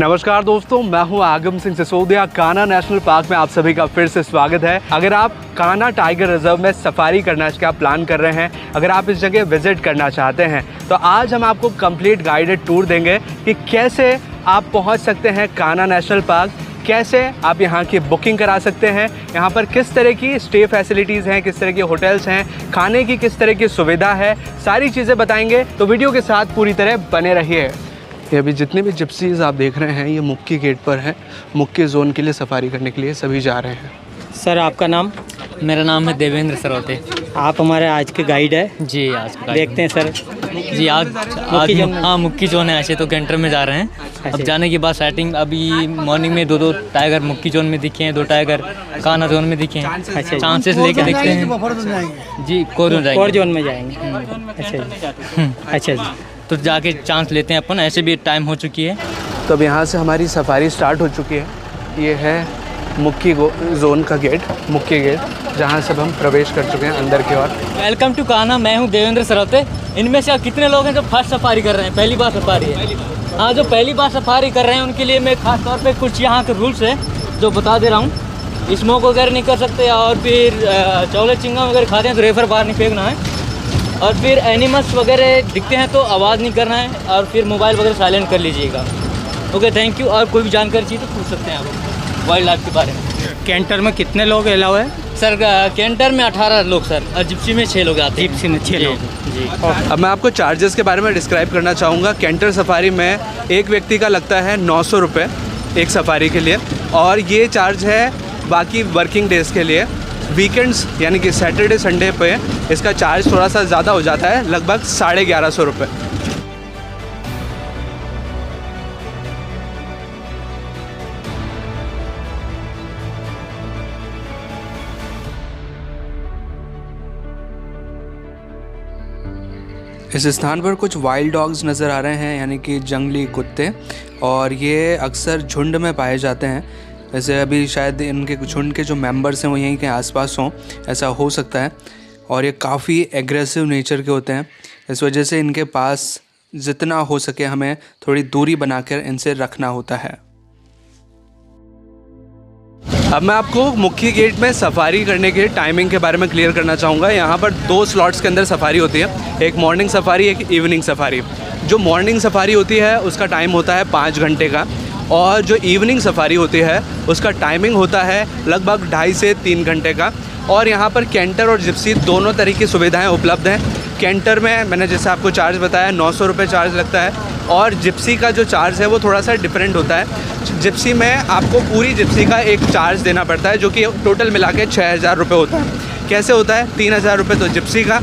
नमस्कार दोस्तों, मैं हूं आगम सिंह सिसोदिया। कान्हा नेशनल पार्क में आप सभी का फिर से स्वागत है। अगर आप कान्हा टाइगर रिजर्व में सफारी करना का प्लान कर रहे हैं, अगर आप इस जगह विजिट करना चाहते हैं, तो आज हम आपको कंप्लीट गाइडेड टूर देंगे कि कैसे आप पहुंच सकते हैं कान्हा नेशनल पार्क, कैसे आप यहाँ की बुकिंग करा सकते हैं, यहाँ पर किस तरह की स्टे फैसिलिटीज़ हैं, किस तरह के होटल्स हैं, खाने की किस तरह की सुविधा है, सारी चीज़ें बताएंगे। तो वीडियो के साथ पूरी तरह बने रहिए। ये अभी जितने भी जिप्सीज आप देख रहे हैं, ये मुक्की गेट पर हैं। मुक्की जोन के लिए सफारी करने के लिए सभी जा रहे हैं। सर आपका नाम? मेरा नाम है देवेंद्र सरवते। आप हमारे आज के गाइड है जी। आज का देखते हैं सर जी आज हाँ मुक्की जोन है। ऐसे तो कैंटर में जा रहे हैं। अब जाने के बाद सेटिंग अभी मॉर्निंग में दो टाइगर मुक्की जोन में दिखे हैं, 2 टाइगर कान्हा जोन में दिखे हैं। अच्छा, चांसेस लेके देखते हैं जी। कोर जोन में जाएंगे। अच्छा जी, तो जाके चांस लेते हैं अपन। ऐसे भी टाइम हो चुकी है। तो अब यहाँ से हमारी सफारी स्टार्ट हो चुकी है। ये है मुक्की जोन का गेट, मुक्की गेट, जहाँ से हम प्रवेश कर चुके हैं अंदर की ओर। Welcome to Kanha. मैं हूँ देवेंद्र सरवते। इनमें से कितने लोग हैं जो फर्स्ट सफारी कर रहे हैं, पहली बार सफारी है? हाँ, जो पहली बार सफारी कर रहे हैं उनके लिए मैं खास तौर पे कुछ यहाँ के रूल्स है जो बता दे रहा हूँ। स्मोक वगैरह नहीं कर सकते, और फिर चॉकलेट चिंगम वगैरह खाते हैं तो रेफर बाहर नहीं फेंकना है, और फिर एनिमल्स वगैरह दिखते हैं तो आवाज़ नहीं करना है, और फिर मोबाइल वगैरह साइलेंट कर लीजिएगा। Okay, thank you. और कोई भी जानकारी चाहिए तो पूछ सकते हैं आप वाइल्ड लाइफ के बारे में। कैंटर में कितने लोग अलाउ है? सर कैंटर में 18 लोग सर, और जिप्सी में 6 लोग आते हैं। जिप्सी में 6 लोग जी। अब मैं आपको चार्जेस के बारे में डिस्क्राइब करना चाहूँगा। कैंटर सफारी में एक व्यक्ति का लगता है 900 रुपये एक सफारी के लिए, और ये चार्ज है बाकी वर्किंग डेज़ के लिए। वीकेंड्स यानी कि सैटरडे संडे पे इसका चार्ज थोड़ा सा ज़्यादा हो जाता है, लगभग 1150 रुपये। इस स्थान पर कुछ वाइल्ड डॉग्स नज़र आ रहे हैं, यानी कि जंगली कुत्ते, और ये अक्सर झुंड में पाए जाते हैं। वैसे अभी शायद इनके झुंड के जो मेंबर्स हैं वो यहीं के आसपास हों, ऐसा हो सकता है। और ये काफ़ी एग्रेसिव नेचर के होते हैं, इस वजह से इनके पास जितना हो सके हमें थोड़ी दूरी बनाकर इनसे रखना होता है। अब मैं आपको मुख्य गेट में सफारी करने के टाइमिंग के बारे में क्लियर करना चाहूँगा। यहाँ पर 2 स्लॉट्स के अंदर सफारी होती है, एक मॉर्निंग सफारी, एक इवनिंग सफारी। जो मॉर्निंग सफारी होती है उसका टाइम होता है 5 घंटे का, और जो इवनिंग सफारी होती है उसका टाइमिंग होता है लगभग 2.5 से 3 घंटे का। और यहाँ पर कैंटर और जिप्सी दोनों तरह की सुविधाएं उपलब्ध हैं। कैंटर में मैंने जैसे आपको चार्ज बताया 900 रुपये चार्ज लगता है, और जिप्सी का जो चार्ज है वो थोड़ा सा डिफरेंट होता है। जिप्सी में आपको पूरी जिप्सी का एक चार्ज देना पड़ता है, जो कि टोटल मिला के 6000 रुपये होता है। कैसे होता है? 3000 रुपये तो जिप्सी का,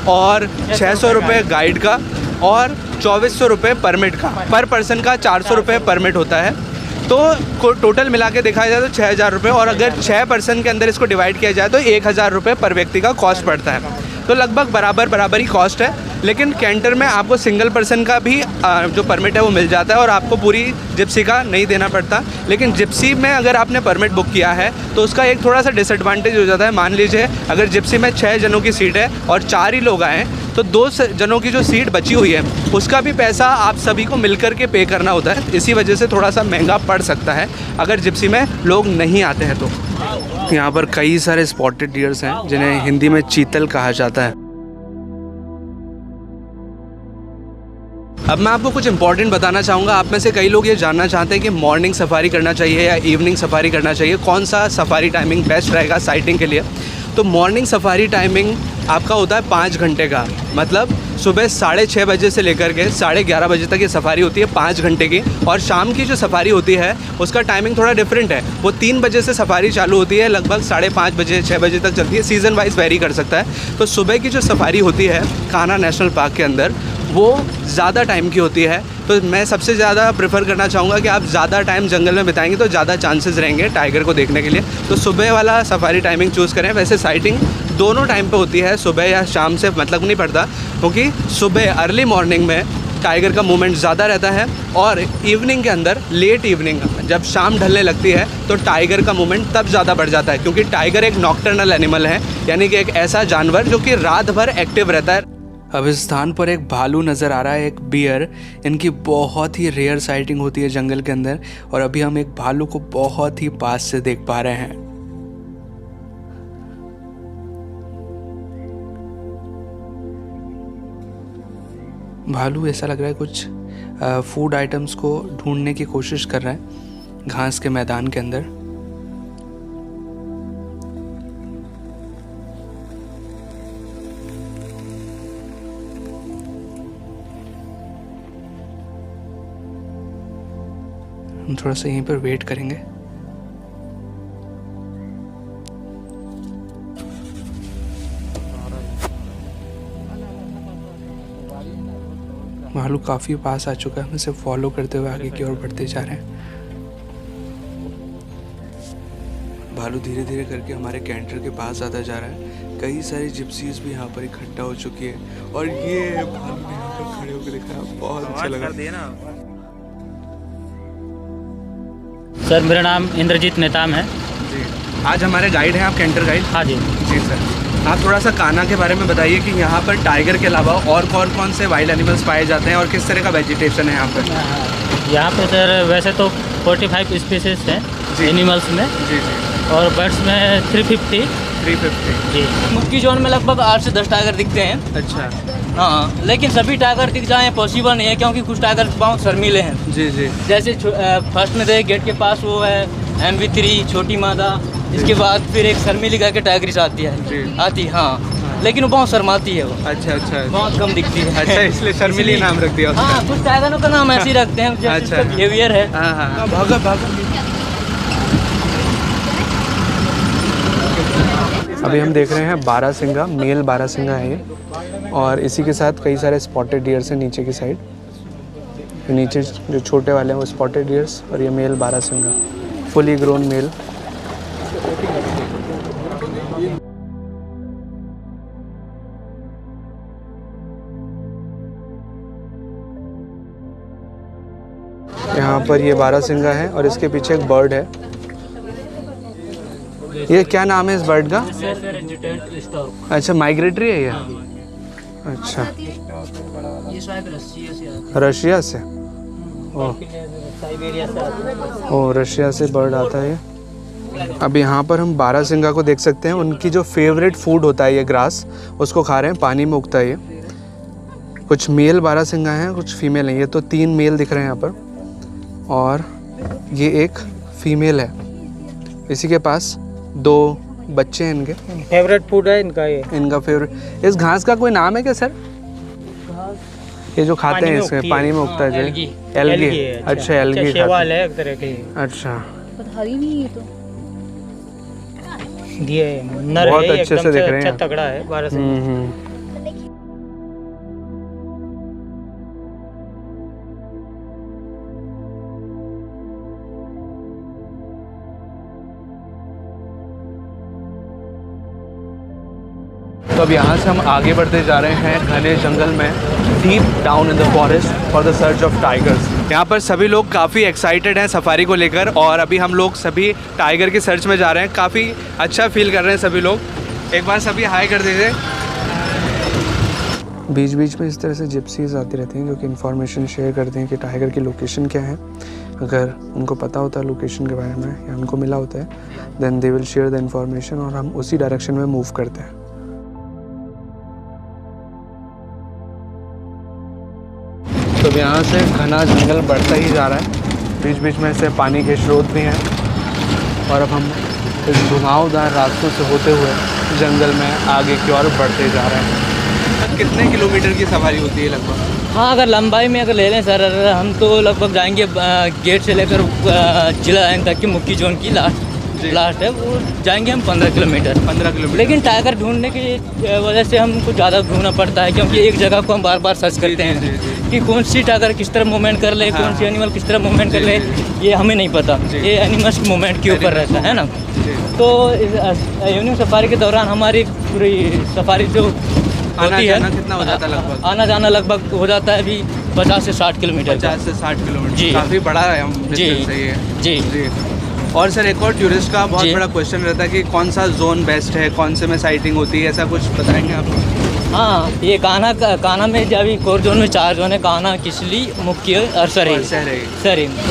और 600 रुपये गाइड का, और 2400 रुपये परमिट का। पर पर्सन का 400 रुपये परमिट होता है। तो टोटल मिला के देखा जाए तो 6000 रुपये, और अगर 6 पर्सन के अंदर इसको डिवाइड किया जाए तो 1000 रुपये पर व्यक्ति का कॉस्ट पड़ता है। तो लगभग बराबर ही कॉस्ट है। लेकिन कैंटर में आपको सिंगल पर्सन का भी जो परमिट है वो मिल जाता है, और आपको पूरी जिप्सी का नहीं देना पड़ता। लेकिन जिप्सी में अगर आपने परमिट बुक किया है तो उसका एक थोड़ा सा डिसएडवांटेज हो जाता है। मान लीजिए अगर जिप्सी में 6 जनों की सीट है और 4 ही लोग आए, तो 2 जनों की जो सीट बची हुई है उसका भी पैसा आप सभी को मिलकर के पे करना होता है। इसी वजह से थोड़ा सा महंगा पड़ सकता है अगर जिप्सी में लोग नहीं आते हैं तो। यहाँ पर कई सारे स्पॉटेड डियर्स हैं जिन्हें हिंदी में चीतल कहा जाता है। अब मैं आपको कुछ इंपॉर्टेंट बताना चाहूँगा। आप में से कई लोग ये जानना चाहते हैं कि मॉर्निंग सफारी करना चाहिए या इवनिंग सफारी करना चाहिए, कौन सा सफारी टाइमिंग बेस्ट रहेगा साइटिंग के लिए। तो मॉर्निंग सफारी टाइमिंग आपका होता है 5 घंटे का, मतलब सुबह 6:30 बजे से लेकर के 11:30 बजे तक ये सफारी होती है 5 घंटे की। और शाम की जो सफारी होती है उसका टाइमिंग थोड़ा डिफरेंट है, वो 3 बजे से सफारी चालू होती है, लगभग 5:30 बजे 6 बजे तक चलती है। सीज़न वाइज वेरी कर सकता है। तो सुबह की जो सफारी होती है कान्हा नेशनल पार्क के अंदर वो ज़्यादा टाइम की होती है। तो मैं सबसे ज़्यादा प्रेफर करना चाहूँगा कि आप ज़्यादा टाइम जंगल में बिताएंगे तो ज़्यादा चांसेस रहेंगे टाइगर को देखने के लिए। तो सुबह वाला सफारी टाइमिंग चूज़ करें। वैसे साइटिंग दोनों टाइम पे होती है, सुबह या शाम से मतलब नहीं पड़ता, क्योंकि सुबह अर्ली मॉर्निंग में टाइगर का मूवमेंट ज़्यादा रहता है, और इवनिंग के अंदर लेट इवनिंग जब शाम ढलने लगती है तो टाइगर का मूवमेंट तब ज़्यादा बढ़ जाता है, क्योंकि टाइगर एक नॉकटर्नल एनिमल है, यानी कि एक ऐसा जानवर जो कि रात भर एक्टिव रहता है। अब इस स्थान पर एक भालू नज़र आ रहा है, एक बियर। इनकी बहुत ही रेयर साइटिंग होती है जंगल के अंदर, और अभी हम एक भालू को बहुत ही पास से देख पा रहे हैं। भालू ऐसा लग रहा है कुछ फूड आइटम्स को ढूंढने की कोशिश कर रहा है घास के मैदान के अंदर। हम थोड़ा सा यहीं पर वेट करेंगे। भालू काफ़ी पास आ चुका है, हम इसे फॉलो करते हुए आगे की ओर बढ़ते जा रहे हैं। भालू धीरे धीरे करके हमारे कैंटर के पास आता जा रहा है। कई सारी जिप्सीज भी यहाँ पर इकट्ठा हो चुकी है, और ये भालू ने यहाँ पर खड़े होकर देखा, बहुत अच्छा लगा। सर मेरा नाम इंद्रजीत नेताम है जी। आज हमारे गाइड हैं आप, कैंटर गाइड? हाँ जी। जी सर, आप थोड़ा सा कान्हा के बारे में बताइए कि यहाँ पर टाइगर के अलावा और कौन से वाइल्ड एनिमल्स पाए जाते हैं और किस तरह का वेजिटेशन है यहाँ पर? यहाँ पे सर वैसे तो 45 स्पीसीज हैं एनिमल्स में। जी जी। और बर्ड्स में 350 जी। मुक्की जोन में लगभग 8 से 10 टाइगर दिखते हैं। अच्छा। हाँ, लेकिन सभी टाइगर दिख जाएं पॉसिबल नहीं है, क्योंकि कुछ टाइगर बहुत शर्मीले हैं। जी जी। जैसे फर्स्ट में देख गेट के पास वो है MV3 छोटी मादा, इसके बाद फिर एक शर्मीली करके टाइगरिस आती है हाँ, लेकिन वो बहुत शर्माती है वो। अच्छा अच्छा। बहुत कम दिखती है। अच्छा, इसलिए शर्मीली नाम रख दिया उसका। हाँ, कुछ टाइगरों का नाम ऐसे ही रखते हैं, जैसे अच्छा। बिहेवियर है। हाँ हाँ। भागा भागा। अभी हम देख रहे हैं बारहसिंगा, मेल बारहसिंगा है ये, और इसी के साथ कई सारे स्पॉटेड डियर्स हैं नीचे की साइड। नीचे जो छोटे वाले हैं वो स्पॉटेड डियर्स, और ये मेल बारहसिंगा, फुली ग्रोन मेल। यहाँ पर ये बारहसिंगा है, और इसके पीछे एक बर्ड है। ये क्या नाम है इस बर्ड का? अच्छा, माइग्रेटरी है ये। अच्छा, रशिया से? ओह, रशिया से बर्ड आता है ये। अब यहाँ पर हम बारहसिंगा को देख सकते हैं। उनकी जो फेवरेट फूड होता है ये ग्रास, उसको खा रहे हैं, पानी में उगता है ये। कुछ मेल बारहसिंगा हैं, कुछ फीमेल हैं। ये तो 3 मेल दिख रहे हैं यहाँ पर, और ये एक फीमेल है। इसी के पास 2 बच्चे हैं इनके। फेवरेट फूड है इनका ये। इनका फेवरेट। इस घास का कोई नाम है क्या सर? ये जो खाते हैं इसमें पानी में उगता है? एल्गी। एल्गी। अच्छा, एल्गी शैवाल है एक तरह की। अच्छा, पता ही नहीं है तो। ये नर बहुत है, अच्छे एकदम से दिख रहे हैं। अच्छा तगड़ा है बारहसिंगा। तो अब यहाँ से हम आगे बढ़ते जा रहे हैं घने जंगल में, deep down in the forest for the search of tigers. यहाँ पर सभी लोग काफ़ी एक्साइटेड हैं सफारी को लेकर, और अभी हम लोग सभी टाइगर की सर्च में जा रहे हैं। काफ़ी अच्छा फील कर रहे हैं सभी लोग। एक बार सभी हाई कर दीजिए। बीच बीच में इस तरह से जिप्सीज आती रहती हैं जो कि इन्फॉर्मेशन शेयर करते हैं कि टाइगर की लोकेशन क्या है। अगर उनको पता होता है लोकेशन के बारे में, या उनको मिला होता है, then they will share the information, और हम उसी डायरेक्शन में मूव करते हैं। तो यहाँ से घना जंगल बढ़ता ही जा रहा है, बीच बीच में से पानी के स्रोत भी हैं, और अब हम इस घुमावदार रास्तों से होते हुए जंगल में आगे की ओर बढ़ते जा रहे हैं। कितने किलोमीटर की सवारी होती है लगभग? हाँ, अगर लंबाई में अगर ले लें सर, हम तो लगभग जाएंगे गेट से लेकर जिला लाइन तक की मुक्की जोन की लास्ट है, वो जाएंगे हम 15 किलोमीटर। 15 किलोमीटर। लेकिन टाइगर ढूंढने की वजह से हमको ज़्यादा घूमना पड़ता है, क्योंकि एक जगह को हम बार बार सर्च करते हैं कि कौन सी टाइगर किस तरह मूवमेंट कर ले, कौन सी एनिमल किस तरह मूवमेंट कर ले, ये हमें नहीं पता। ये एनिमल्स मूवमेंट के ऊपर रहता है ना। तो इवनिंग सफारी के दौरान हमारी पूरी सफारी जो होती है, कितना हो जाता है लगभग? आना जाना लगभग हो जाता है अभी 50 से 60 किलोमीटर। 50 से 60 किलोमीटर जी। काफ़ी बड़ा है। जी जी जी। और सर एक और टूरिस्ट का बहुत बड़ा क्वेश्चन रहता है कि कौन सा जोन बेस्ट है, कौन से में साइटिंग होती है, ऐसा कुछ बताएंगे आप? हाँ, ये कान्हा में जब अभी कोर जोन में 4 जोन है, कान्हा, किसली, मुख्य और सरी।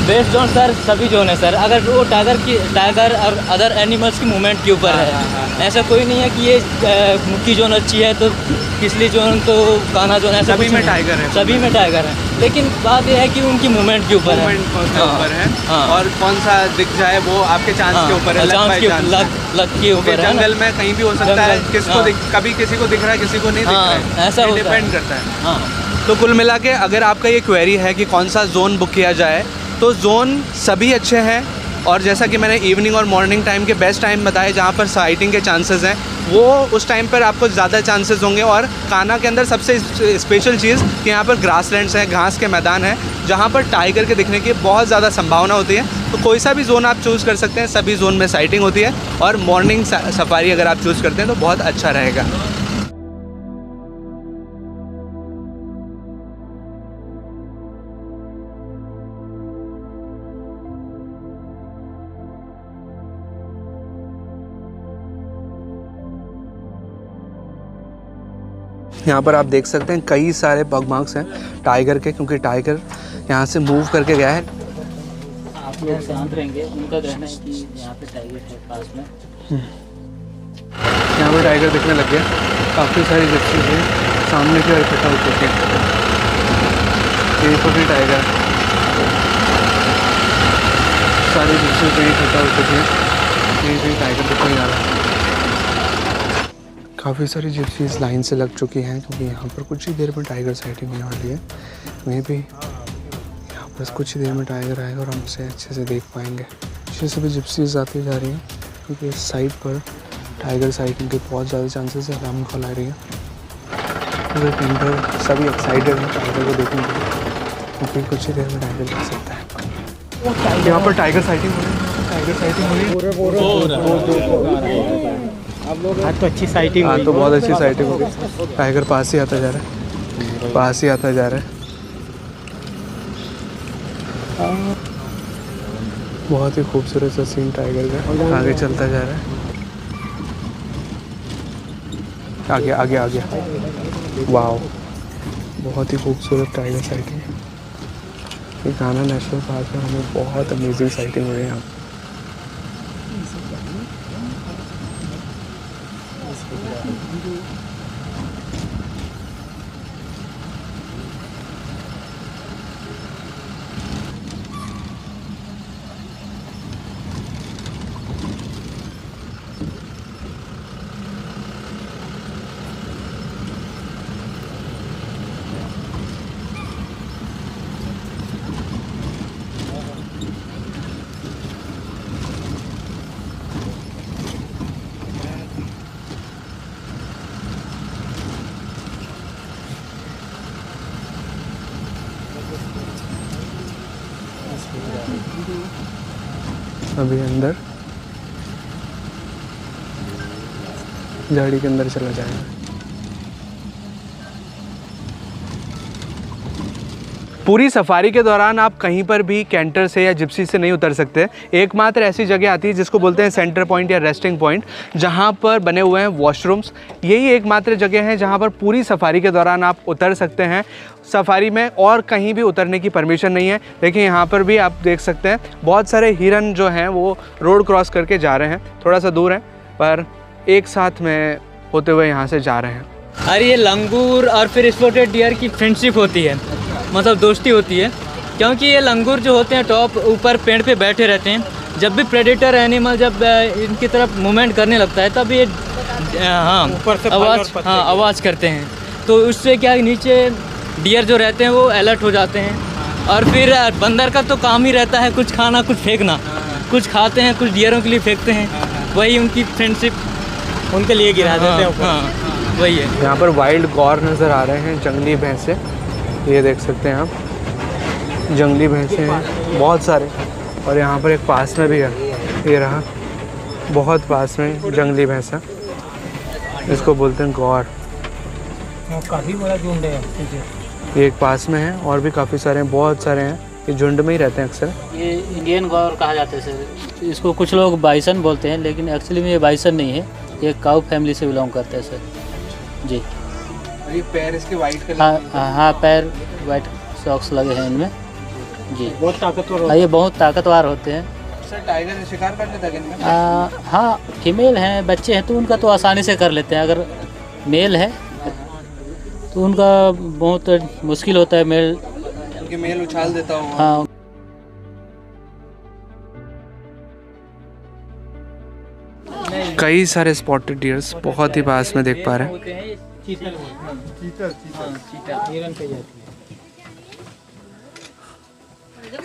बेस्ट जोन सर सभी जोन है सर। अगर वो टाइगर और अदर एनिमल्स की मूवमेंट के ऊपर है। ऐसा कोई नहीं है कि ये मुख्य जोन अच्छी है तो किसली जोन तो कान्हा जोन, ऐसा सभी में टाइगर है, सभी में टाइगर है। लेकिन बात यह है कि उनकी मूवमेंट के ऊपर है, और कौन सा दिख जाए वो आपके चांस के ऊपर है, लक के ऊपर है। जंगल में कहीं भी हो सकता है, किसको कभी किसी को दिख रहा है, किसी को नहीं दिख रहा है, ऐसा डिपेंड करता है। तो कुल मिला के अगर आपका ये क्वेरी है कि कौन सा जोन बुक किया जाए, तो जोन सभी अच्छे हैं। और जैसा कि मैंने इवनिंग और मॉर्निंग टाइम के बेस्ट टाइम बताए जहाँ पर साइटिंग के चांसेस हैं, वो उस टाइम पर आपको ज़्यादा चांसेस होंगे। और कान्हा के अंदर सबसे स्पेशल चीज़ कि यहाँ पर ग्रासलैंड्स हैं, घास के मैदान हैं, जहाँ पर टाइगर के दिखने की बहुत ज़्यादा संभावना होती है। तो कोई सा भी जोन आप चूज़ कर सकते हैं, सभी जोन में साइटिंग होती है। और मॉर्निंग सफारी अगर आप चूज़ करते हैं तो बहुत अच्छा रहेगा। यहाँ पर आप देख सकते हैं कई सारे पग मार्क्स हैं टाइगर के, क्योंकि टाइगर यहाँ से मूव करके गया है। आप लोग शांत रहेंगे, उनका कहना है कि यहाँ पे टाइगर है पास में। यहाँ पर टाइगर दिखने लग गया, काफ़ी सारी जिप्सीज हैं सामने की ओर इकट्ठा हो चुके हैं। ये तो भी टाइगर, सारी जिप्सीज यहीं इकट्ठा हो चुकी हैं। ये भी टाइगर दिखने जा रहा है। काफ़ी सारी जिप्सीज लाइन से लग चुकी हैं, क्योंकि यहाँ पर कुछ ही देर में टाइगर साइटिंग होने वाली है। मे भी यहाँ पर कुछ ही देर में टाइगर आएगा और हम उसे अच्छे से देख पाएंगे। अच्छे से भी जिप्सीज आती जा रही हैं, क्योंकि इस साइड पर टाइगर साइटिंग के बहुत ज़्यादा चांसेस है। अलार्म कॉल आ रही है, पूरे टेंडर सभी एक्साइटेड हैं टाइगर को देखने के लिए, क्योंकि कुछ ही देर में टाइगर दिख सकता है। यहाँ पर टाइगर साइटिंग हो रही है, टाइगर साइटिंग हो रही है। आज तो अच्छी साइटिंग हाँ, तो बहुत अच्छी साइटिंग हो गई। टाइगर पास ही आता जा रहा है, पास ही आता जा रहा है। बहुत ही खूबसूरत सा सीन टाइगर का आगे चलता जा रहा है। आगे आगे आगे, वाओ, बहुत ही खूबसूरत टाइगर साइटिंग है। ये कान्हा नेशनल पार्क में हमें बहुत अमेजिंग साइटिंग हो रही है यहाँ। अभी अंदर झाड़ी के अंदर चला जाएगा। पूरी सफारी के दौरान आप कहीं पर भी कैंटर से या जिप्सी से नहीं उतर सकते। एकमात्र ऐसी जगह आती है जिसको बोलते हैं सेंटर पॉइंट या रेस्टिंग पॉइंट, जहां पर बने हुए हैं वॉशरूम्स। यही एकमात्र जगह है जहां पर पूरी सफारी के दौरान आप उतर सकते हैं। सफारी में और कहीं भी उतरने की परमिशन नहीं है। देखिए यहाँ पर भी आप देख सकते हैं बहुत सारे हिरन जो हैं वो रोड क्रॉस करके जा रहे हैं, थोड़ा सा दूर है पर एक साथ में होते हुए यहाँ से जा रहे हैं। अरे ये लंगूर और फिर स्पॉटेड डियर की फ्रेंडशिप होती है, मतलब दोस्ती होती है, क्योंकि ये लंगूर जो होते हैं टॉप ऊपर पेड़ पे बैठे रहते हैं। जब भी प्रेडेटर एनिमल जब इनकी तरफ मूवमेंट करने लगता है तब ये आवाज़ करते हैं। तो उससे क्या नीचे डियर जो रहते हैं वो अलर्ट हो जाते हैं। और फिर बंदर का तो काम ही रहता है कुछ खाना कुछ फेंकना, कुछ खाते हैं कुछ डियरों के लिए फेंकते हैं, वही उनकी फ्रेंडशिप उनके लिए गिरा देते हैं। हाँ वही है। यहाँ पर वाइल्ड गौर नज़र आ रहे हैं, जंगली भैंसे, ये देख सकते हैं आप, जंगली भैंसे हैं बहुत सारे। और यहाँ पर एक पास में भी है, ये रहा बहुत पास में जंगली भैंसा, इसको बोलते हैं गौर। काफ़ी बड़ा झुंड है, ये एक पास में है और भी काफ़ी सारे हैं, बहुत सारे हैं, ये झुंड में ही रहते हैं अक्सर। ये इंडियन गौर कहा जाता है सर, इसको कुछ लोग बाइसन बोलते हैं, लेकिन एक्चुअली में ये बाइसन नहीं है, ये काऊ फैमिली से बिलोंग करता है सर जी। ये पैर इसके वाइट कलर हाँ, पैर वाइट सॉक्स लगे हैं इनमें जी। बहुत ताकतवर हाँ, ये बहुत ताकतवर होते हैं। सर टाइगर शिकार कर लेता है इनमें? हाँ, फीमेल हैं, बच्चे हैं तो उनका तो आसानी से कर लेते हैं। अगर मेल है तो उनका बहुत मुश्किल होता है। मेल उछाल देता हूँ। हाँ। कई सारे स्पॉटेड डियर्स बहुत ही पास में देख पा रहे हैं।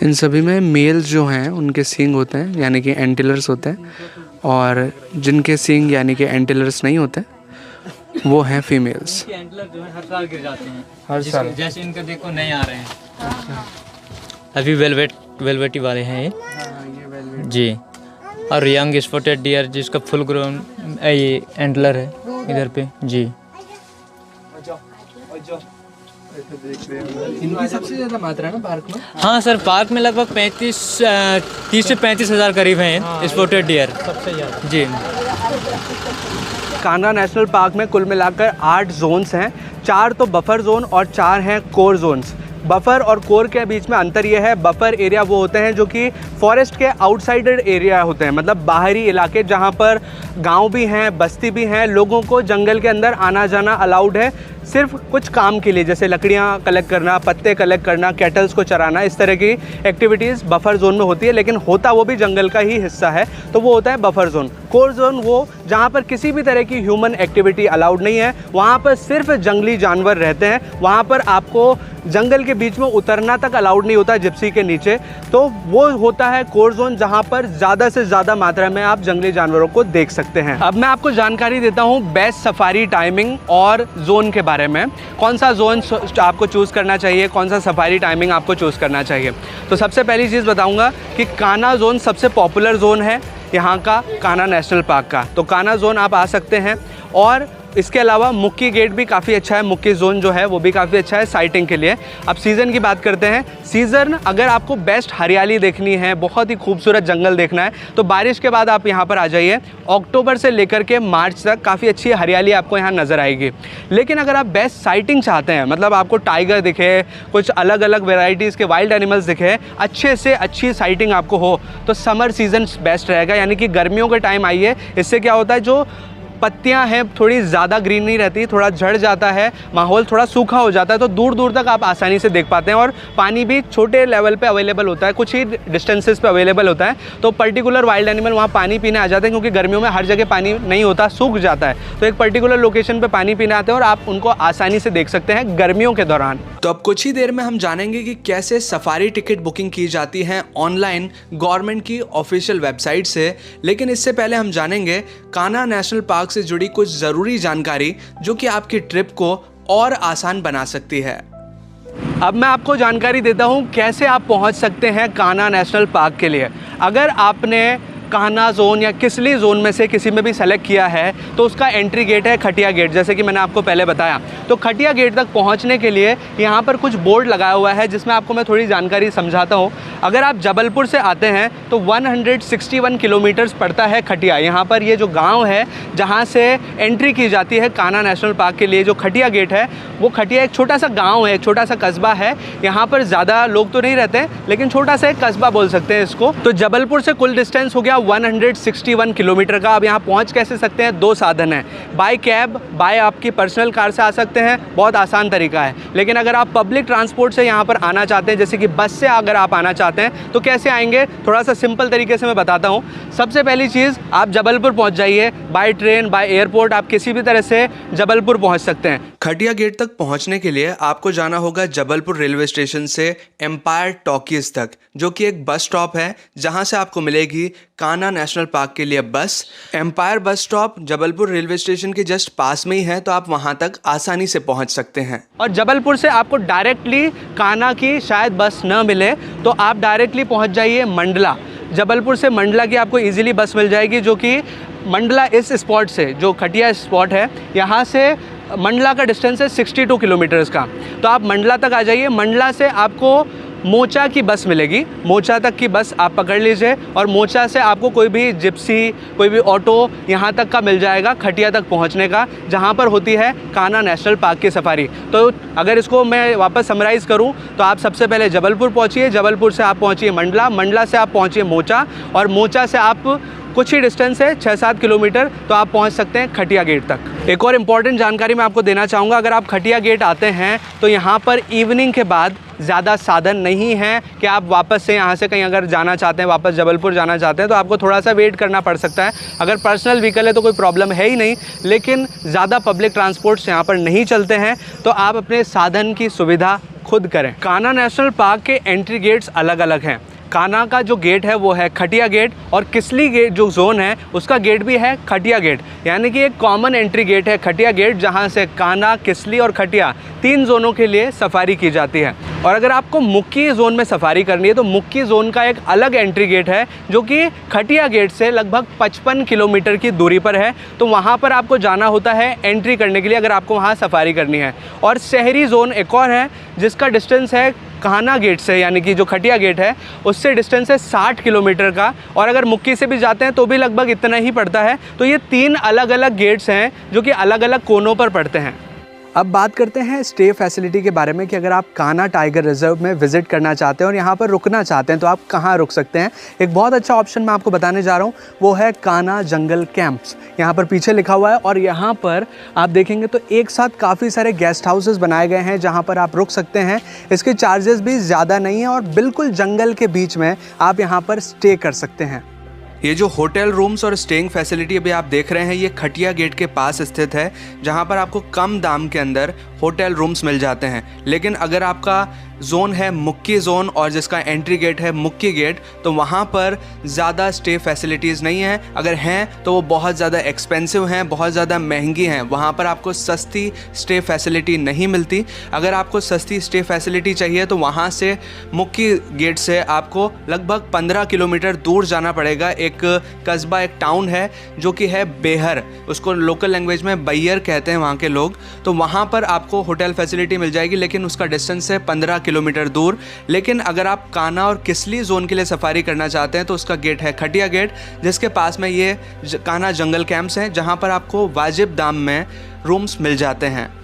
इन सभी में मेल्स जो हैं उनके सींग होते हैं यानी कि एंटिलर्स होते हैं, और जिनके सींग यानी कि एंटिलर्स नहीं होते वो हैं फीमेल्स। एंटलर जो है हर साल गिर जाते हैं, हर साल। जैसे इनका देखो नए आ रहे हैं। अभी वेलवेटी वाले हैं ये जी। और यंग स्पॉटेड डियर जिसका फुल ग्रोन ये एंटलर है इधर पे जी। इनकी सबसे ज़्यादा मात्रा है ना पार्क में? हाँ सर, पार्क में लगभग 30 से 35 हज़ार करीब हैं स्पॉटेड डियर सबसे ज़्यादा जी। कान्हा नेशनल पार्क में कुल मिलाकर 8 जोन्स हैं। 4 तो बफर जोन और 4 हैं कोर जोन्स। बफर और कोर के बीच में अंतर यह है, बफर एरिया वो होते हैं जो कि फॉरेस्ट के आउटसाइडर एरिया होते हैं, मतलब बाहरी इलाके जहाँ पर गांव भी हैं, बस्ती भी हैं, लोगों को जंगल के अंदर आना जाना अलाउड है सिर्फ कुछ काम के लिए, जैसे लकड़ियाँ कलेक्ट करना, पत्ते कलेक्ट करना, कैटल्स को चराना, इस तरह की एक्टिविटीज़ बफर जोन में होती है। लेकिन होता वो भी जंगल का ही हिस्सा है, तो वो होता है बफर जोन। कोर जोन वो जहाँ पर किसी भी तरह की ह्यूमन एक्टिविटी अलाउड नहीं है, वहाँ पर सिर्फ जंगली जानवर रहते हैं, वहाँ पर आपको जंगल के बीच में उतरना तक अलाउड नहीं होता जिप्सी के नीचे। तो वो होता है कोर जोन जहाँ पर ज़्यादा से ज़्यादा मात्रा में आप जंगली जानवरों को देख सकते हैं। अब मैं आपको जानकारी देता हूँ बेस्ट सफारी टाइमिंग और जोन के बारे में। कौन सा जोन आपको चूज़ करना चाहिए, कौन सा सफारी टाइमिंग आपको चूज़ करना चाहिए। तो सबसे पहली चीज़ बताऊँगा कि कान्हा जोन सबसे पॉपुलर जोन है यहाँ का, कान्हा नेशनल पार्क का। तो कान्हा जोन आप आ सकते हैं, और इसके अलावा मुक्की गेट भी काफ़ी अच्छा है, मुक्की जोन जो है वो भी काफ़ी अच्छा है साइटिंग के लिए। अब सीज़न की बात करते हैं। सीज़न अगर आपको बेस्ट हरियाली देखनी है, बहुत ही खूबसूरत जंगल देखना है, तो बारिश के बाद आप यहाँ पर आ जाइए। अक्टूबर से लेकर के मार्च तक काफ़ी अच्छी हरियाली आपको यहाँ नज़र आएगी। लेकिन अगर आप बेस्ट साइटिंग चाहते हैं, मतलब आपको टाइगर दिखे, कुछ अलग अलग वेराइटीज़ के वाइल्ड एनिमल्स दिखे, अच्छे से अच्छी साइटिंग आपको हो, तो समर सीज़न बेस्ट रहेगा, यानी कि गर्मियों के टाइम आइए। इससे क्या होता है, जो पत्तियां हैं थोड़ी ज़्यादा ग्रीन नहीं रहती, थोड़ा झड़ जाता है, माहौल थोड़ा सूखा हो जाता है, तो दूर दूर तक आप आसानी से देख पाते हैं। और पानी भी छोटे लेवल पे अवेलेबल होता है, कुछ ही डिस्टेंसेस पे अवेलेबल होता है, तो पर्टिकुलर वाइल्ड एनिमल वहाँ पानी पीने आ जाते हैं, क्योंकि गर्मियों में हर जगह पानी नहीं होता, सूख जाता है। तो एक पर्टिकुलर लोकेशन पर पानी पीने आते हैं और आप उनको आसानी से देख सकते हैं गर्मियों के दौरान। तो अब कुछ ही देर में हम जानेंगे कि कैसे सफारी टिकट बुकिंग की जाती है ऑनलाइन गवर्नमेंट की ऑफिशियल वेबसाइट से। लेकिन इससे पहले हम जानेंगे कान्हा नेशनल पार्क से जुड़ी कुछ ज़रूरी जानकारी जो कि आपकी ट्रिप को और आसान बना सकती है। अब मैं आपको जानकारी देता हूं कैसे आप पहुंच सकते हैं कान्हा नेशनल पार्क के लिए। अगर आपने कान्हा जोन या किसली जोन में से किसी में भी सेलेक्ट किया है, तो उसका एंट्री गेट है खटिया गेट, जैसे कि मैंने आपको पहले बताया। तो खटिया गेट तक पहुंचने के लिए यहाँ पर कुछ बोर्ड लगाया हुआ है, जिसमें आपको मैं थोड़ी जानकारी समझाता हूँ। अगर आप जबलपुर से आते हैं तो 161 किलोमीटर्स पड़ता है खटिया। यहाँ पर ये जो गाँव है जहाँ से एंट्री की जाती है कान्हा नेशनल पार्क के लिए, जो खटिया गेट है, वो खटिया एक छोटा सा गाँव है, एक छोटा सा कस्बा है। यहाँ पर ज़्यादा लोग तो नहीं रहते, लेकिन छोटा सा एक कस्बा बोल सकते हैं इसको। तो जबलपुर से कुल डिस्टेंस हो गया 161 किलोमीटर का। अब यहाँ पहुँच कैसे सकते हैं, 2 साधन हैं, बाय कैब, बाय आपकी पर्सनल कार से आ सकते हैं, बहुत आसान तरीका है। लेकिन अगर आप पब्लिक ट्रांसपोर्ट से यहाँ पर आना चाहते हैं, जैसे कि बस से अगर आप आना चाहते हैं, तो कैसे आएंगे, थोड़ा सा सिंपल तरीके से मैं बताता हूँ। सबसे पहली चीज़, आप जबलपुर पहुँच जाइए, बाय ट्रेन, बाय एयरपोर्ट, आप किसी भी तरह से जबलपुर पहुँच सकते हैं। खटिया गेट तक पहुँचने के लिए आपको जाना होगा जबलपुर रेलवे स्टेशन से एम्पायर टॉकीज तक, जो कि एक बस स्टॉप है, जहाँ से आपको मिलेगी कान्हा नेशनल पार्क के लिए बस। Empire bus stop Jabalpur railway station के जस्ट पास में ही है, तो आप वहां तक आसानी से पहुंच सकते हैं। और जबलपुर से आपको डायरेक्टली कान्हा की शायद बस न मिले, तो आप डायरेक्टली पहुंच जाइए मंडला। जबलपुर से मंडला की आपको इजीली बस मिल जाएगी, जो कि मंडला इस स्पॉट से, जो खटिया स्पॉट है, यहाँ से मंडला का डिस्टेंस है 62 किलोमीटर्स का। तो आप मंडला तक आ जाइए। मंडला से आपको मोचा की बस मिलेगी, मोचा तक की बस आप पकड़ लीजिए और मोचा से आपको कोई भी जिप्सी, कोई भी ऑटो यहाँ तक का मिल जाएगा खटिया तक पहुँचने का, जहाँ पर होती है कान्हा नेशनल पार्क की सफारी। तो अगर इसको मैं वापस समराइज़ करूँ तो आप सबसे पहले जबलपुर पहुँचिए, जबलपुर से आप पहुँचिए मंडला, मंडला से आप पहुँचिए मोचा और मोचा से आप कुछ ही डिस्टेंस है 6-7 किलोमीटर, तो आप पहुंच सकते हैं खटिया गेट तक। एक और इम्पॉर्टेंट जानकारी मैं आपको देना चाहूँगा, अगर आप खटिया गेट आते हैं तो यहाँ पर इवनिंग के बाद ज़्यादा साधन नहीं है कि आप वापस से यहाँ से कहीं अगर जाना चाहते हैं, वापस जबलपुर जाना चाहते हैं तो आपको थोड़ा सा वेट करना पड़ सकता है। अगर पर्सनल व्हीकल है तो कोई प्रॉब्लम है ही नहीं, लेकिन ज़्यादा पब्लिक ट्रांसपोर्ट्स यहाँ पर नहीं चलते हैं, तो आप अपने साधन की सुविधा खुद करें। कान्हा नेशनल पार्क के एंट्री गेट्स अलग अलग हैं। कान्हा का जो गेट है वो है खटिया गेट और किसली गेट जो जोन है उसका गेट भी है खटिया गेट, यानी कि एक कॉमन एंट्री गेट है खटिया गेट, जहां से कान्हा, किसली और खटिया 3 जोनों के लिए सफारी की जाती है। और अगर आपको मुक्की जोन में सफारी करनी है तो मुक्की जोन का एक अलग एंट्री गेट है जो कि खटिया गेट से लगभग 55 किलोमीटर की दूरी पर है, तो वहाँ पर आपको जाना होता है एंट्री करने के लिए अगर आपको वहाँ सफारी करनी है। और शहरी जोन एक और है जिसका डिस्टेंस है कान्हा गेट से, यानी कि जो खटिया गेट है उससे डिस्टेंस है 60 किलोमीटर का, और अगर मुक्की से भी जाते हैं तो भी लगभग इतना ही पड़ता है। तो ये 3 अलग अलग गेट्स हैं जो कि अलग अलग कोनों पर पड़ते हैं। अब बात करते हैं स्टे फैसिलिटी के बारे में कि अगर आप कान्हा टाइगर रिजर्व में विज़िट करना चाहते हैं और यहाँ पर रुकना चाहते हैं तो आप कहाँ रुक सकते हैं। एक बहुत अच्छा ऑप्शन मैं आपको बताने जा रहा हूँ, वो है कान्हा जंगल कैंप्स। यहाँ पर पीछे लिखा हुआ है और यहाँ पर आप देखेंगे तो एक साथ काफ़ी सारे गेस्ट हाउसेस बनाए गए हैं जहाँ पर आप रुक सकते हैं। इसके चार्जेस भी ज़्यादा नहीं है और बिल्कुल जंगल के बीच में आप यहाँ पर स्टे कर सकते हैं। ये जो होटल रूम्स और स्टेइंग फैसिलिटी अभी आप देख रहे हैं ये खटिया गेट के पास स्थित है, जहां पर आपको कम दाम के अंदर होटल रूम्स मिल जाते हैं। लेकिन अगर आपका जोन है मुक्की जोन और जिसका एंट्री गेट है मुक्की गेट, तो वहाँ पर ज़्यादा स्टे फैसिलिटीज़ नहीं हैं। अगर हैं तो वो बहुत ज़्यादा एक्सपेंसिव हैं, बहुत ज़्यादा महंगी हैं। वहाँ पर आपको सस्ती स्टे फैसिलिटी नहीं मिलती। अगर आपको सस्ती स्टे फैसिलिटी चाहिए तो वहाँ से मुक्की गेट से आपको लगभग 15 किलोमीटर दूर जाना पड़ेगा। एक कस्बा, एक टाउन है जो कि है बेहर, उसको लोकल लैंग्वेज में बैयर कहते हैं वहाँ के लोग। तो वहाँ पर आपको होटल फैसिलिटी मिल जाएगी, लेकिन उसका डिस्टेंस है 15 किलोमीटर दूर। लेकिन अगर आप कान्हा और किसली जोन के लिए सफारी करना चाहते हैं तो उसका गेट है खटिया गेट, जिसके पास में ये कान्हा जंगल कैंप्स हैं, जहाँ पर आपको वाजिब दाम में रूम्स मिल जाते हैं।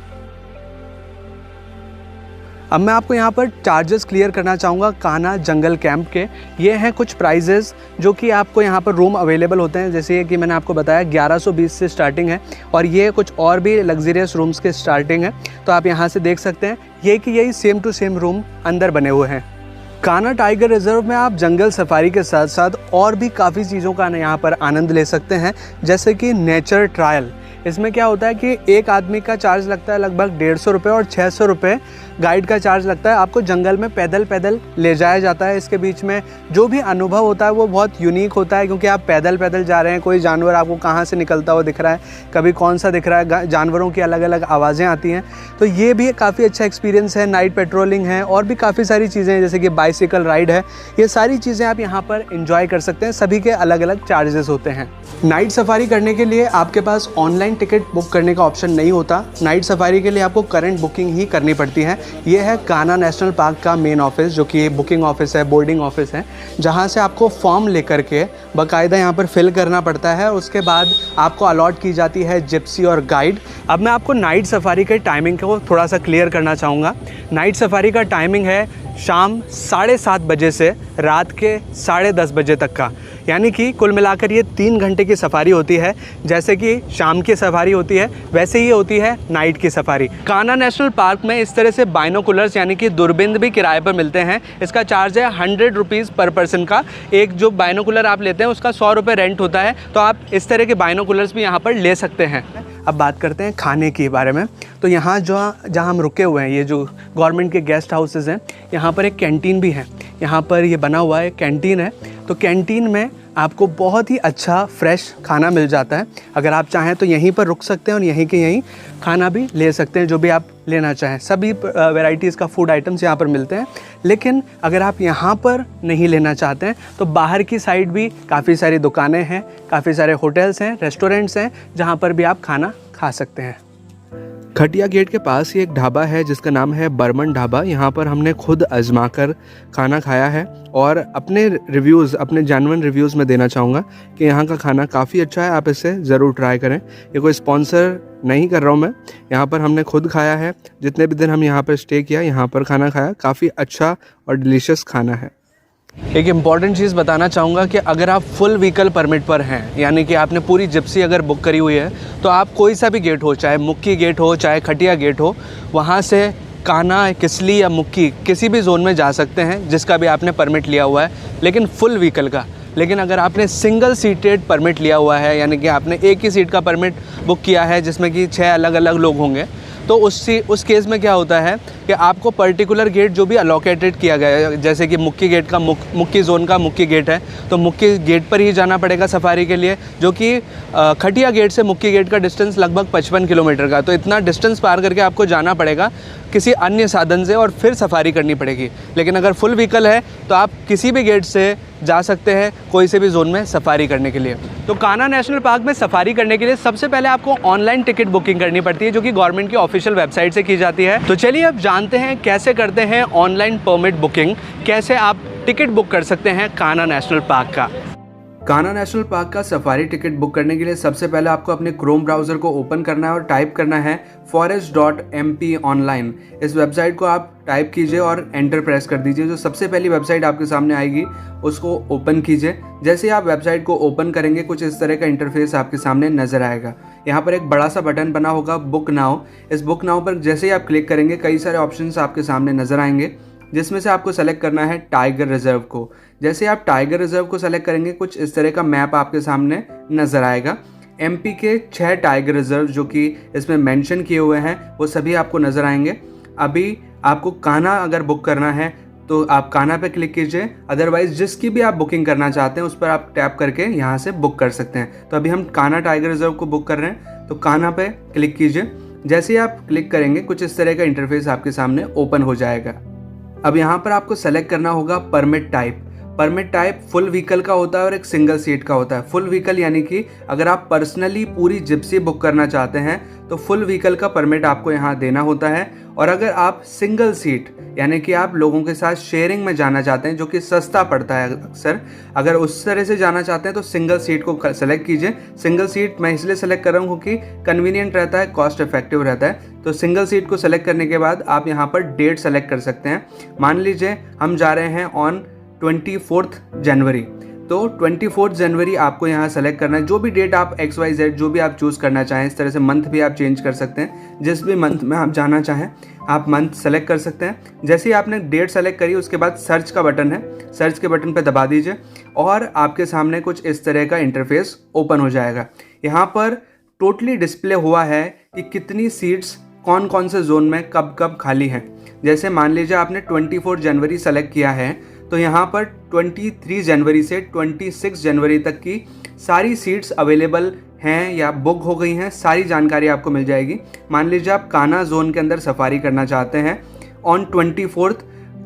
अब मैं आपको यहाँ पर चार्जेस क्लियर करना चाहूँगा कान्हा जंगल कैंप के। ये हैं कुछ प्राइजेज़ जो कि आपको यहाँ पर रूम अवेलेबल होते हैं, जैसे कि मैंने आपको बताया 1120 से स्टार्टिंग है और ये कुछ और भी लग्जरियस रूम्स के स्टार्टिंग है। तो आप यहाँ से देख सकते हैं ये कि यही सेम टू सेम रूम अंदर बने हुए हैं। कान्हा टाइगर रिजर्व में आप जंगल सफारी के साथ साथ और भी काफ़ी चीज़ों का यहाँ पर आनंद ले सकते हैं, जैसे कि नेचर ट्रायल। इसमें क्या होता है कि एक आदमी का चार्ज लगता है लगभग 150 रुपये और 600 रुपये गाइड का चार्ज लगता है। आपको जंगल में पैदल पैदल ले जाया जाता है। इसके बीच में जो भी अनुभव होता है वो बहुत यूनिक होता है, क्योंकि आप पैदल पैदल जा रहे हैं, कोई जानवर आपको कहाँ से निकलता हुआ दिख रहा है, कभी कौन सा दिख रहा है, जानवरों की अलग अलग आवाज़ें आती हैं। तो ये भी काफ़ी अच्छा एक्सपीरियंस है। नाइट पेट्रोलिंग है और भी काफ़ी सारी चीज़ें हैं, जैसे कि बाइसिकल राइड है। ये सारी चीज़ें आप यहाँ पर इंजॉय कर सकते हैं। सभी के अलग अलग चार्जेस होते हैं। नाइट सफारी करने के लिए आपके पास ऑनलाइन टिकट बुक करने का ऑप्शन नहीं होता। नाइट सफारी के लिए आपको करंट बुकिंग ही करनी पड़ती है। ये है कान्हा नेशनल पार्क का मेन ऑफिस, जो कि बुकिंग ऑफिस है, बोर्डिंग ऑफिस है, जहाँ से आपको फॉर्म लेकर के बाकायदा यहाँ पर फिल करना पड़ता है। उसके बाद आपको अलॉट की जाती है जिप्सी और गाइड। अब मैं आपको नाइट सफारी के टाइमिंग को थोड़ा सा क्लियर करना चाहूँगा। नाइट सफारी का टाइमिंग है शाम 7:30 बजे से रात के 10:30 बजे तक का, यानी कि कुल मिलाकर ये 3 घंटे की सफारी होती है। जैसे कि शाम की सफारी होती है वैसे ही होती है नाइट की सफारी। कान्हा नेशनल पार्क में इस तरह से बाइनोकुलर्स यानी कि दूरबीन भी किराए पर मिलते हैं। इसका चार्ज है 100 रुपीज़ पर पर्सन का। एक जो बाइनोकुलर आप लेते हैं उसका 100 रुपये रेंट होता है। तो आप इस तरह के बाइनोकुलर्स भी यहाँ पर ले सकते हैं। अब बात करते हैं खाने के बारे में। तो यहाँ जहाँ हम रुके हुए हैं, ये जो गवर्नमेंट के गेस्ट हाउसेज़ हैं, यहाँ पर एक कैंटीन भी है। यहाँ पर ये बना हुआ है कैंटीन है। तो कैंटीन में आपको बहुत ही अच्छा फ्रेश खाना मिल जाता है। अगर आप चाहें तो यहीं पर रुक सकते हैं और यहीं के यहीं खाना भी ले सकते हैं, जो भी आप लेना चाहें। सभी वैराइटीज़ का फूड आइटम्स यहाँ पर मिलते हैं। लेकिन अगर आप यहाँ पर नहीं लेना चाहते हैं तो बाहर की साइड भी काफ़ी सारी दुकानें हैं, काफ़ी सारे होटल्स हैं, रेस्टोरेंट्स हैं, जहाँ पर भी आप खाना खा सकते हैं। खटिया गेट के पास ही एक ढाबा है जिसका नाम है बर्मन ढाबा। यहाँ पर हमने खुद आजमा कर खाना खाया है और अपने रिव्यूज़, अपने जेन्युइन रिव्यूज़ में देना चाहूँगा कि यहाँ का खाना काफ़ी अच्छा है, आप इसे ज़रूर ट्राई करें। ये कोई स्पॉन्सर नहीं कर रहा हूँ मैं, यहाँ पर हमने खुद खाया है। जितने भी दिन हम यहाँ पर स्टे किया, यहाँ पर खाना खाया, काफ़ी अच्छा और डिलीशियस खाना है। एक इम्पॉर्टेंट चीज़ बताना चाहूँगा कि अगर आप फुल व्हीकल परमिट पर हैं, यानी कि आपने पूरी जिप्सी अगर बुक करी हुई है, तो आप कोई सा भी गेट हो, चाहे मुक्की गेट हो, चाहे खटिया गेट हो, वहाँ से कान्हा, किसली या मुक्की किसी भी जोन में जा सकते हैं जिसका भी आपने परमिट लिया हुआ है, लेकिन फुल व्हीकल का। लेकिन अगर आपने सिंगल सीटेड परमिट लिया हुआ है, यानी कि आपने एक ही सीट का परमिट बुक किया है जिसमें कि 6 अलग अलग लोग होंगे, तो उस केस में क्या होता है कि आपको पर्टिकुलर गेट जो भी अलोकेटेड किया गया है, जैसे कि मुक्की गेट का मुक्की जोन का मुक्की गेट है, तो मुक्की गेट पर ही जाना पड़ेगा सफारी के लिए, जो कि खटिया गेट से मुक्की गेट का डिस्टेंस लगभग 55 किलोमीटर का। तो इतना डिस्टेंस पार करके आपको जाना पड़ेगा किसी अन्य साधन से और फिर सफारी करनी पड़ेगी। लेकिन अगर फुल व्हीकल है तो आप किसी भी गेट से जा सकते हैं कोई से भी जोन में सफारी करने के लिए। तो कान्हा नेशनल पार्क में सफारी करने के लिए सबसे पहले आपको ऑनलाइन टिकट बुकिंग करनी पड़ती है, जो कि गवर्नमेंट की ऑफिशियल वेबसाइट से की जाती है। तो चलिए अब जानते हैं कैसे करते हैं ऑनलाइन परमिट बुकिंग, कैसे आप टिकट बुक कर सकते हैं कान्हा नेशनल पार्क का। कान्हा नेशनल पार्क का सफारी टिकट बुक करने के लिए सबसे पहले आपको अपने क्रोम ब्राउज़र को ओपन करना है और टाइप करना है forest.mp ऑनलाइन। इस वेबसाइट को आप टाइप कीजिए और एंटर प्रेस कर दीजिए। जो सबसे पहली वेबसाइट आपके सामने आएगी उसको ओपन कीजिए। जैसे ही आप वेबसाइट को ओपन करेंगे, कुछ इस तरह का इंटरफेस आपके सामने नज़र आएगा। यहाँ पर एक बड़ा सा बटन बना होगा बुक नाउ। इस बुक नाउ पर जैसे ही आप क्लिक करेंगे, कई सारे ऑप्शंस आपके सामने नज़र आएंगे, जिसमें से आपको सेलेक्ट करना है टाइगर रिजर्व को। जैसे आप टाइगर रिजर्व को सेलेक्ट करेंगे, कुछ इस तरह का मैप आपके सामने नज़र आएगा। एमपी के 6 टाइगर रिजर्व जो कि इसमें मेंशन किए हुए हैं, वो सभी आपको नज़र आएंगे। अभी आपको कान्हा अगर बुक करना है तो आप कान्हा पे क्लिक कीजिए, अदरवाइज़ जिसकी भी आप बुकिंग करना चाहते हैं उस पर आप टैप करके यहाँ से बुक कर सकते हैं। तो अभी हम कान्हा टाइगर रिजर्व को बुक कर रहे हैं, तो कान्हा पे क्लिक कीजिए। जैसे ही आप क्लिक करेंगे, कुछ इस तरह का इंटरफेस आपके सामने ओपन हो जाएगा। अब यहाँ पर आपको सेलेक्ट करना होगा permit type. Permit type full vehicle का होता है और एक सिंगल सीट का होता है। फुल व्हीकल यानी कि अगर आप पर्सनली पूरी जिप्सी बुक करना चाहते हैं तो फुल व्हीकल का परमिट आपको यहाँ देना होता है। और अगर आप सिंगल सीट यानी कि आप लोगों के साथ शेयरिंग में जाना चाहते हैं, जो कि सस्ता पड़ता है अक्सर, अगर उस तरह से जाना चाहते हैं तो सिंगल सीट को सेलेक्ट कीजिए। सिंगल सीट मैं इसलिए सेलेक्ट कर रहा हूँ क्योंकि कन्वीनियंट रहता है, कॉस्ट इफेक्टिव रहता है। तो सिंगल सीट को सेलेक्ट करने के बाद आप यहाँ पर डेट सेलेक्ट कर सकते हैं। मान लीजिए हम जा रहे हैं ऑन 24 जनवरी, तो 24 जनवरी आपको यहाँ सेलेक्ट करना है। जो भी डेट आप XYZ जो भी आप चूज़ करना चाहें, इस तरह से मंथ भी आप चेंज कर सकते हैं। जिस भी मंथ में आप जाना चाहें आप मंथ सेलेक्ट कर सकते हैं। जैसे ही आपने डेट सेलेक्ट करी, उसके बाद सर्च का बटन है, सर्च के बटन पर दबा दीजिए और आपके सामने कुछ इस तरह का इंटरफेस ओपन हो जाएगा। यहाँ पर टोटली डिस्प्ले हुआ है कि कितनी सीट्स कौन कौन से जोन में कब कब खाली हैं। जैसे मान लीजिए आपने 24 जनवरी सेलेक्ट किया है, तो यहाँ पर 23 जनवरी से 26 जनवरी तक की सारी सीट्स अवेलेबल हैं या बुक हो गई हैं, सारी जानकारी आपको मिल जाएगी। मान लीजिए आप कान्हा जोन के अंदर सफारी करना चाहते हैं, ऑन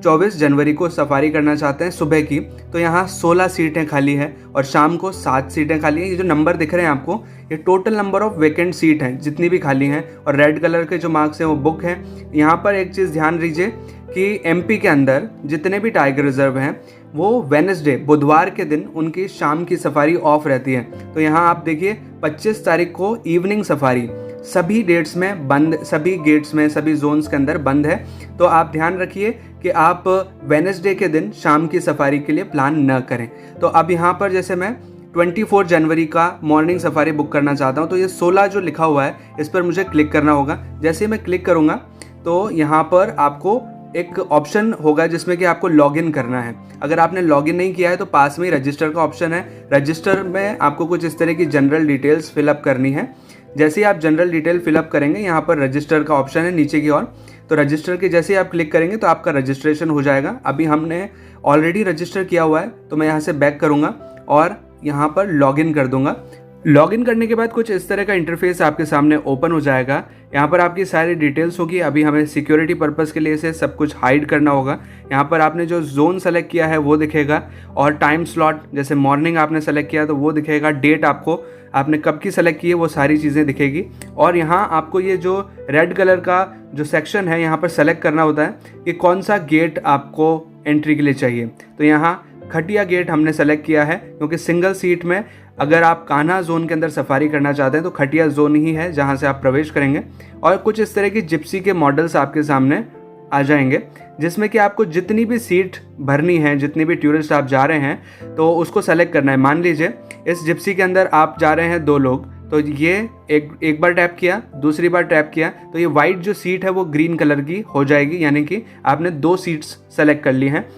24 जनवरी को सफारी करना चाहते हैं सुबह की, तो यहाँ 16 सीटें खाली हैं और शाम को 7 सीटें खाली हैं। ये जो नंबर दिख रहे हैं आपको, ये total number of vacant seat हैं जितनी भी खाली हैं, और रेड कलर के जो मार्क्स हैं वो बुक हैं। यहाँ पर एक चीज़ ध्यान दीजिए कि एमपी के अंदर जितने भी टाइगर रिजर्व हैं वो वेडनेसडे, बुधवार के दिन उनकी शाम की सफारी ऑफ रहती है। तो यहाँ आप देखिए 25 तारीख को इवनिंग सफारी सभी डेट्स में बंद, सभी गेट्स में, सभी जोन्स के अंदर बंद है। तो आप ध्यान रखिए कि आप वेडनेसडे के दिन शाम की सफारी के लिए प्लान न करें। तो अब यहाँ पर जैसे मैं 24 जनवरी का मॉर्निंग सफारी बुक करना चाहता हूँ, तो ये 16 जो लिखा हुआ है इस पर मुझे क्लिक करना होगा। जैसे ही मैं क्लिक करूँगा तो यहाँ पर आपको एक ऑप्शन होगा जिसमें कि आपको लॉगिन करना है। अगर आपने लॉगिन नहीं किया है तो पास में ही रजिस्टर का ऑप्शन है। रजिस्टर में आपको कुछ इस तरह की जनरल डिटेल्स फिलअप करनी है। जैसे ही आप जनरल डिटेल फिलअप करेंगे, यहाँ पर रजिस्टर का ऑप्शन है नीचे की ओर, तो रजिस्टर के जैसे ही आप क्लिक करेंगे तो आपका रजिस्ट्रेशन हो जाएगा। अभी हमने ऑलरेडी रजिस्टर किया हुआ है, तो मैं यहाँ से बैक करूँगा और यहाँ पर लॉगिन कर दूँगा। लॉगिन करने के बाद कुछ इस तरह का इंटरफेस आपके सामने ओपन हो जाएगा। यहाँ पर आपकी सारी डिटेल्स होगी। अभी हमें सिक्योरिटी पर्पस के लिए इसे सब कुछ हाइड करना होगा। यहाँ पर आपने जो जोन सेलेक्ट किया है वो दिखेगा, और टाइम स्लॉट जैसे मॉर्निंग आपने सेलेक्ट किया तो वो दिखेगा, डेट आपको आपने कब की सेलेक्ट की है वो सारी चीज़ें दिखेगी। और यहाँ आपको ये जो रेड कलर का जो सेक्शन है यहाँ पर सेलेक्ट करना होता है कि कौन सा गेट आपको एंट्री के लिए चाहिए। तो यहाँ खटिया गेट हमने सेलेक्ट किया है, क्योंकि सिंगल सीट में अगर आप कान्हा जोन के अंदर सफारी करना चाहते हैं तो खटिया जोन ही है जहां से आप प्रवेश करेंगे। और कुछ इस तरह की जिप्सी के मॉडल्स आपके सामने आ जाएंगे, जिसमें कि आपको जितनी भी सीट भरनी है, जितनी भी टूरिस्ट आप जा रहे हैं तो उसको सेलेक्ट करना है। मान लीजिए इस जिप्सी के अंदर आप जा रहे हैं 2 लोग, तो ये एक बार टैप किया, दूसरी बार टैप किया तो ये वाइट जो सीट है वो ग्रीन कलर की हो जाएगी, यानी कि आपने 2 सीट्स सेलेक्ट कर ली हैं।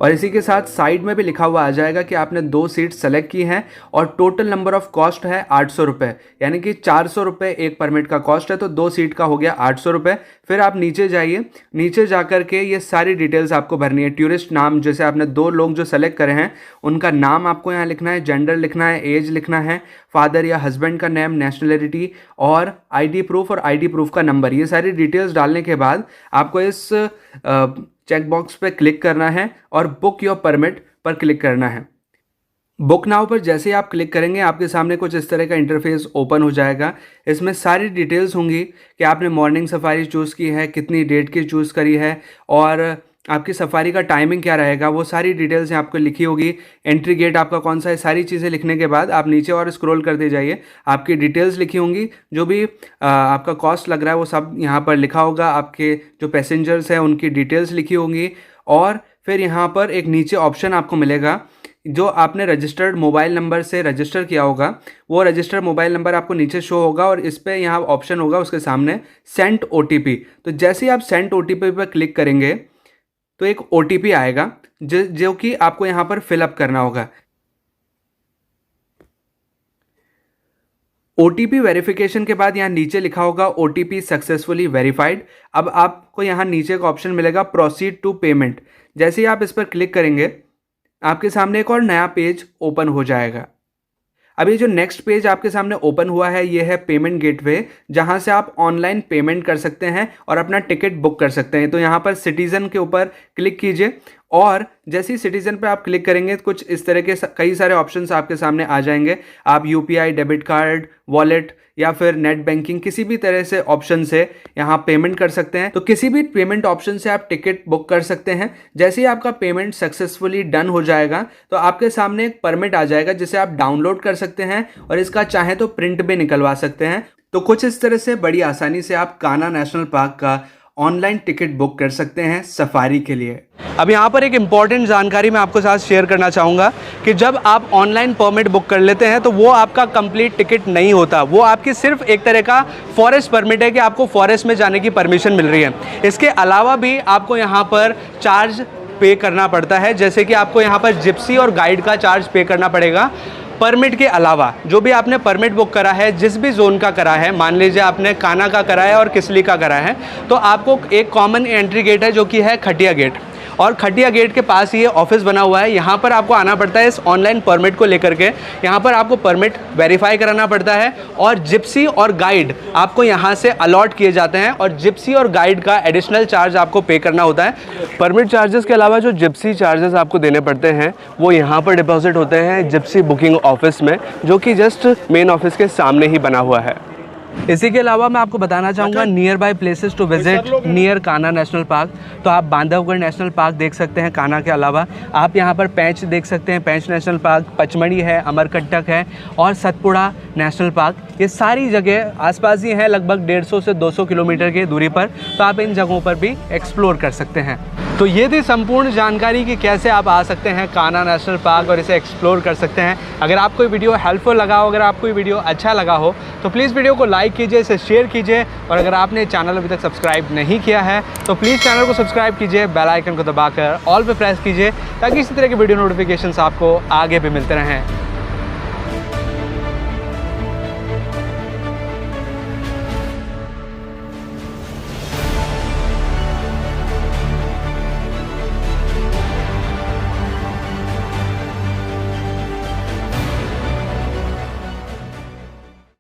और इसी के साथ साइड में भी लिखा हुआ आ जाएगा कि आपने 2 सीट सेलेक्ट की हैं और टोटल नंबर ऑफ कॉस्ट है 800 रुपये, यानी कि 400 रुपये एक परमिट का कॉस्ट है, तो 2 सीट का हो गया 800 रुपये। फिर आप नीचे जाइए, नीचे जाकर के ये सारी डिटेल्स आपको भरनी है। टूरिस्ट नाम, जैसे आपने 2 लोग जो सेलेक्ट करे हैं उनका नाम आपको यहाँ लिखना है, जेंडर लिखना है, एज लिखना है, फादर या हस्बैंड का नेम, नेशनलिटी और आईडी प्रूफ और आईडी प्रूफ का नंबर। ये सारी डिटेल्स डालने के बाद आपको इस चेक बॉक्स पे क्लिक करना है और बुक योर परमिट पर क्लिक करना है। बुक नाउ पर जैसे ही आप क्लिक करेंगे आपके सामने कुछ इस तरह का इंटरफेस ओपन हो जाएगा। इसमें सारी डिटेल्स होंगी कि आपने मॉर्निंग सफारी चूज़ की है, कितनी डेट की चूज़ करी है और आपकी सफारी का टाइमिंग क्या रहेगा, वो सारी डिटेल्स यहाँ आपको लिखी होगी। एंट्री गेट आपका कौन सा है, सारी चीज़ें लिखने के बाद आप नीचे और स्क्रॉल करते जाइए, आपकी डिटेल्स लिखी होंगी। जो भी आपका कॉस्ट लग रहा है वो सब यहाँ पर लिखा होगा। आपके जो पैसेंजर्स हैं उनकी डिटेल्स लिखी होंगी। और फिर यहाँ पर एक नीचे ऑप्शन आपको मिलेगा, जो आपने रजिस्टर्ड मोबाइल नंबर से रजिस्टर किया होगा वो रजिस्टर्ड मोबाइल नंबर आपको नीचे शो होगा और इस पर यहाँ ऑप्शन होगा उसके सामने सेंड OTP। तो जैसे ही आप सेंड OTP पर क्लिक करेंगे तो एक OTP आएगा जो कि आपको यहाँ पर फिलअप करना होगा। OTP वेरिफिकेशन के बाद यहाँ नीचे लिखा होगा OTP सक्सेसफुली वेरीफाइड। अब आपको यहाँ नीचे का ऑप्शन मिलेगा प्रोसीड टू पेमेंट। जैसे ही आप इस पर क्लिक करेंगे आपके सामने एक और नया पेज ओपन हो जाएगा। अभी जो नेक्स्ट पेज आपके सामने ओपन हुआ है ये है पेमेंट गेटवे, जहां से आप ऑनलाइन पेमेंट कर सकते हैं और अपना टिकट बुक कर सकते हैं। तो यहाँ पर सिटीज़न के ऊपर क्लिक कीजिए और जैसे ही सिटीज़न पे आप क्लिक करेंगे कुछ इस तरह के कई सारे ऑप्शंस आपके सामने आ जाएंगे। आप UPI, डेबिट कार्ड, वॉलेट या फिर नेट बैंकिंग किसी भी तरह से ऑप्शन से यहाँ पेमेंट कर सकते हैं। तो किसी भी पेमेंट ऑप्शन से आप टिकट बुक कर सकते हैं। जैसे ही आपका पेमेंट सक्सेसफुली डन हो जाएगा तो आपके सामने एक परमिट आ जाएगा जिसे आप डाउनलोड कर सकते हैं और इसका चाहे तो प्रिंट भी निकलवा सकते हैं। तो कुछ इस तरह से बड़ी आसानी से आप कान्हा नेशनल पार्क का ऑनलाइन टिकट बुक कर सकते हैं सफारी के लिए। अब यहाँ पर एक इम्पॉर्टेंट जानकारी मैं आपके साथ शेयर करना चाहूँगा कि जब आप ऑनलाइन परमिट बुक कर लेते हैं तो वो आपका कंप्लीट टिकट नहीं होता, वो आपकी सिर्फ एक तरह का फॉरेस्ट परमिट है कि आपको फॉरेस्ट में जाने की परमिशन मिल रही है। इसके अलावा भी आपको यहाँ पर चार्ज पे करना पड़ता है, जैसे कि आपको यहाँ पर जिप्सी और गाइड का चार्ज पे करना पड़ेगा। परमिट के अलावा जो भी आपने परमिट बुक करा है, जिस भी जोन का करा है, मान लीजिए आपने कान्हा का करा है और किसली का करा है, तो आपको एक कॉमन एंट्री गेट है जो कि है खटिया गेट, और खटिया गेट के पास ये ऑफिस बना हुआ है। यहाँ पर आपको आना पड़ता है इस ऑनलाइन परमिट को लेकर के। यहाँ पर आपको परमिट वेरीफाई कराना पड़ता है और जिप्सी और गाइड आपको यहाँ से अलॉट किए जाते हैं और जिप्सी और गाइड का एडिशनल चार्ज आपको पे करना होता है। परमिट चार्जेस के अलावा जो जिप्सी चार्जेस आपको देने पड़ते हैं वो यहाँ पर डिपॉजिट होते हैं जिप्सी बुकिंग ऑफिस में, जो कि जस्ट मेन ऑफिस के सामने ही बना हुआ है। इसी के अलावा मैं आपको बताना चाहूँगा nearby places to visit near Kanha national park. तो आप बांधवगढ़ नेशनल पार्क देख सकते हैं कान्हा के अलावा। आप यहाँ पर पेंच देख सकते हैं, पेंच नेशनल पार्क, पचमढ़ी है, अमरकंटक है और सतपुड़ा नेशनल पार्क। ये सारी जगह आसपास ही हैं, लगभग 150 से 200 किलोमीटर की दूरी पर। तो आप इन जगहों पर भी एक्सप्लोर कर सकते हैं। तो ये थी संपूर्ण जानकारी कि कैसे आप आ सकते हैं कान्हा नेशनल पार्क और इसे एक्सप्लोर कर सकते हैं। अगर आपको ये वीडियो हेल्पफुल लगा हो, अगर आपको ये वीडियो अच्छा लगा हो तो प्लीज़ वीडियो को लाइक कीजिए, इसे शेयर कीजिए और अगर आपने चैनल अभी तक सब्सक्राइब नहीं किया है तो प्लीज़ चैनल को सब्सक्राइब कीजिए, बेल आइकन को दबाकर ऑल पे प्रेस कीजिए ताकि इसी तरह के वीडियो नोटिफिकेशंस आपको आगे भी मिलते रहें।